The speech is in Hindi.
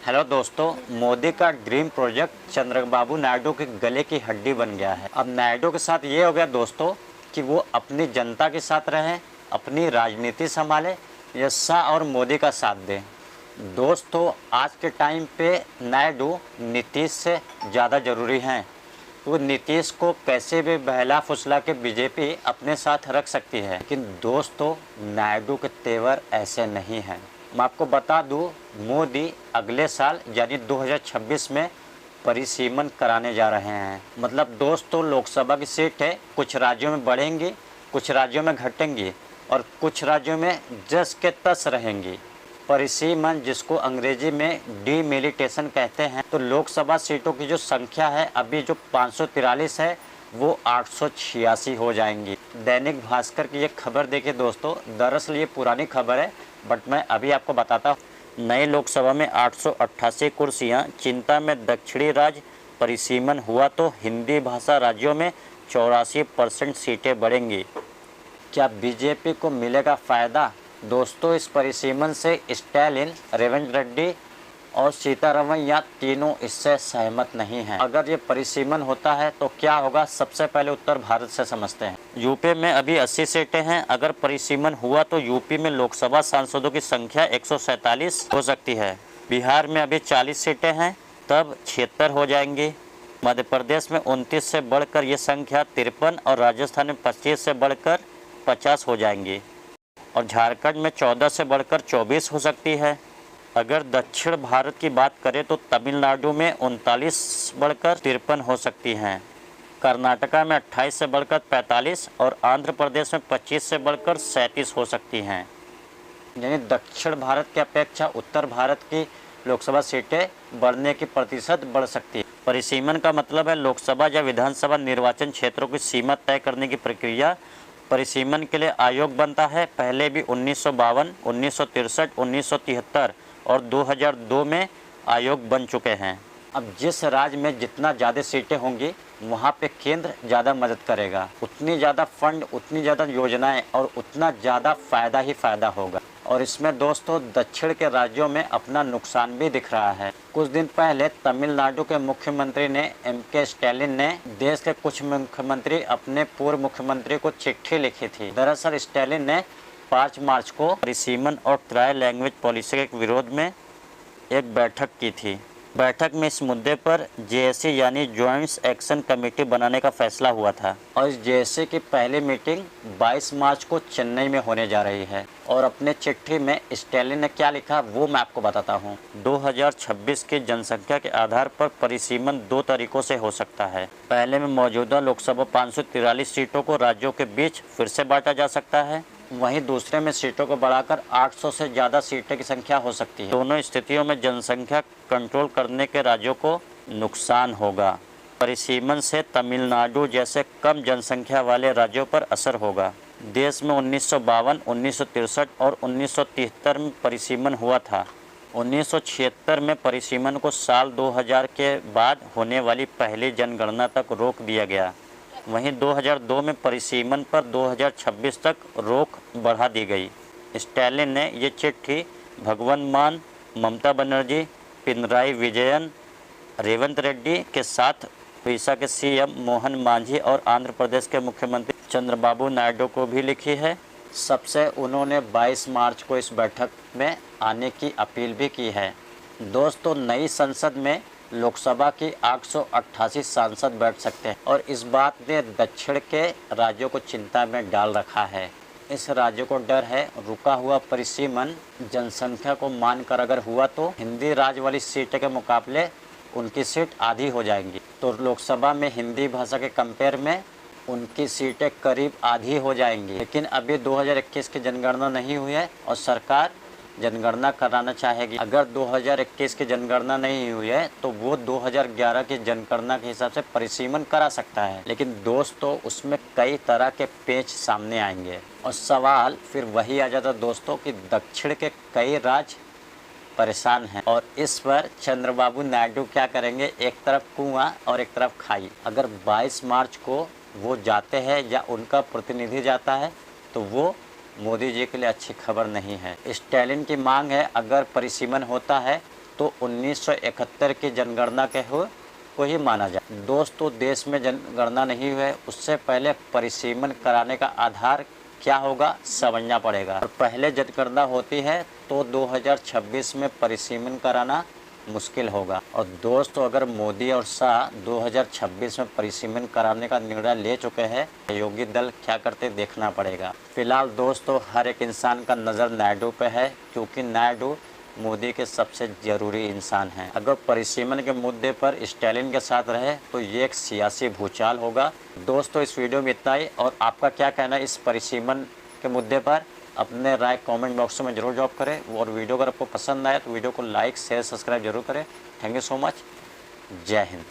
हेलो दोस्तों, मोदी का ड्रीम प्रोजेक्ट चंद्रबाबू नायडू के गले की हड्डी बन गया है। अब नायडू के साथ ये हो गया दोस्तों कि वो अपनी जनता के साथ रहें, अपनी राजनीति संभालें या शाह और मोदी का साथ दें। दोस्तों, आज के टाइम पे नायडू नीतीश से ज़्यादा ज़रूरी हैं। वो नीतीश को कैसे भी बहला फुसला के बीजेपी अपने साथ रख सकती है, लेकिन दोस्तों नायडू के तेवर ऐसे नहीं हैं। मैं आपको बता दूं, मोदी अगले साल यानी 2026 में परिसीमन कराने जा रहे हैं। मतलब दोस्तों लोकसभा की सीटें कुछ राज्यों में बढ़ेंगी, कुछ राज्यों में घटेंगी और कुछ राज्यों में जस के तस रहेंगी। परिसीमन, जिसको अंग्रेजी में डीमिलिटेशन कहते हैं, तो लोकसभा सीटों की जो संख्या है अभी जो 543 है वो 886 हो जाएंगी। दैनिक भास्कर की ये खबर देखिए दोस्तों, दरअसल ये पुरानी खबर है बट मैं अभी आपको बताता हूँ। नई लोकसभा में 888 कुर्सियाँ, चिंता में दक्षिणी राज्य, परिसीमन हुआ तो हिंदी भाषा राज्यों में 84% सीटें बढ़ेंगी। क्या बीजेपी को मिलेगा फ़ायदा? दोस्तों इस परिसीमन से स्टालिन, रेवंत रेड्डी और सीतारमैया तीनों इससे सहमत नहीं हैं। अगर ये परिसीमन होता है तो क्या होगा, सबसे पहले उत्तर भारत से समझते हैं। यूपी में अभी 80 सीटें हैं। अगर परिसीमन हुआ तो यूपी में लोकसभा सांसदों की संख्या 147 हो सकती है। बिहार में अभी 40 सीटें हैं, तब 76 हो जाएंगी। मध्य प्रदेश में 29 से बढ़कर ये संख्या 53 और राजस्थान में 25 से बढ़कर 50 हो जाएंगी और झारखंड में 14 से बढ़कर 24 हो सकती है। अगर दक्षिण भारत की बात करें तो तमिलनाडु में 39 बढ़कर 53 हो सकती हैं, कर्नाटका में 28 से बढ़कर 45 और आंध्र प्रदेश में 25 से बढ़कर 37 हो सकती हैं। यानी दक्षिण भारत की अपेक्षा उत्तर भारत की लोकसभा सीटें बढ़ने की प्रतिशत बढ़ सकती है। परिसीमन का मतलब है लोकसभा या विधानसभा निर्वाचन क्षेत्रों की सीमा तय करने की प्रक्रिया। परिसीमन के लिए आयोग बनता है। पहले भी 1952, 1963, 1973 और 2002 में आयोग बन चुके हैं। अब जिस राज्य में जितना ज़्यादा सीटें होंगी वहाँ पे केंद्र ज़्यादा मदद करेगा, उतनी ज़्यादा फंड, उतनी ज़्यादा योजनाएं और उतना ज़्यादा फ़ायदा ही फ़ायदा होगा। और इसमें दोस्तों दक्षिण के राज्यों में अपना नुकसान भी दिख रहा है। कुछ दिन पहले तमिलनाडु के मुख्यमंत्री ने के स्टालिन ने देश के कुछ मुख्यमंत्री अपने पूर्व मुख्यमंत्री को चिट्ठी लिखी थी। दरअसल स्टालिन ने 5 मार्च को परिसीमन और ट्राई लैंग्वेज पॉलिसी के विरोध में एक बैठक की थी। बैठक में इस मुद्दे पर जेएसी यानी ज्वाइंट एक्शन कमेटी बनाने का फैसला हुआ था और इस जेएसी की पहली मीटिंग 22 मार्च को चेन्नई में होने जा रही है। और अपने चिट्ठी में स्टालिन ने क्या लिखा वो मैं आपको बताता हूँ। 2026 की जनसंख्या के आधार पर परिसीमन 2 तरीकों से हो सकता है। पहले में मौजूदा लोकसभा 543 सीटों को राज्यों के बीच फिर से बांटा जा सकता है, वहीं दूसरे में सीटों को बढ़ाकर 800 से ज़्यादा सीटें की संख्या हो सकती है। दोनों स्थितियों में जनसंख्या कंट्रोल करने के राज्यों को नुकसान होगा। परिसीमन से तमिलनाडु जैसे कम जनसंख्या वाले राज्यों पर असर होगा। देश में 1952, 1963 और 1973 में परिसीमन हुआ था। 1976 में परिसीमन को साल 2000 के बाद होने वाली पहली जनगणना तक रोक दिया गया। वहीं 2002 में परिसीमन पर 2026 तक रोक बढ़ा दी गई। स्टालिन ने ये चिट्ठी भगवंत मान, ममता बनर्जी, पिनराई विजयन, रेवंत रेड्डी के साथ उड़ीसा के सीएम मोहन मांझी और आंध्र प्रदेश के मुख्यमंत्री चंद्रबाबू नायडू को भी लिखी है। सबसे उन्होंने 22 मार्च को इस बैठक में आने की अपील भी की है। दोस्तों नई संसद में लोकसभा की 888 सांसद बैठ सकते हैं और इस बात ने दक्षिण के राज्यों को चिंता में डाल रखा है। इस राज्य को डर है रुका हुआ परिसीमन जनसंख्या को मानकर अगर हुआ तो हिंदी राज्य वाली सीटें के मुकाबले उनकी सीट आधी हो जाएंगी। तो लोकसभा में हिंदी भाषा के कंपेयर में उनकी सीटें करीब आधी हो जाएंगी। लेकिन अभी 2021 की जनगणना नहीं हुई है और सरकार जनगणना कराना चाहेगी। अगर 2021 की जनगणना नहीं हुई है तो वो 2011 की जनगणना के हिसाब से परिसीमन करा सकता है। लेकिन दोस्तों उसमें कई तरह के पेच सामने आएंगे और सवाल फिर वही आ जाता दोस्तों कि दक्षिण के कई राज्य परेशान हैं और इस पर चंद्रबाबू नायडू क्या करेंगे, एक तरफ कुआं और एक तरफ खाई। अगर 22 मार्च को वो जाते हैं या उनका प्रतिनिधि जाता है तो वो मोदी जी के लिए अच्छी खबर नहीं है। स्टालिन की मांग है अगर परिसीमन होता है तो 1971 की जनगणना के को ही माना जाए। दोस्तों, देश में जनगणना नहीं हुई है, उससे पहले परिसीमन कराने का आधार क्या होगा समझना पड़ेगा। और पहले जनगणना होती है तो 2026 में परिसीमन कराना मुश्किल होगा। और दोस्तों, अगर मोदी और शाह 2026 में परिसीमन कराने का निर्णय ले चुके हैं, योगी दल क्या करते देखना पड़ेगा। फिलहाल दोस्तों, हर एक इंसान का नज़र नायडू पे है, क्योंकि नायडू मोदी के सबसे ज़रूरी इंसान हैं। अगर परिसीमन के मुद्दे पर स्टालिन के साथ रहे तो ये एक सियासी भूचाल होगा। दोस्तों, इस वीडियो में इतना ही, और आपका क्या कहना है इस परिसीमन के मुद्दे पर, अपने राय कमेंट बॉक्स में जरूर ड्रॉप करें। और वीडियो अगर आपको पसंद आए तो वीडियो को लाइक शेयर सब्सक्राइब जरूर करें। Thank you so much. जय हिंद।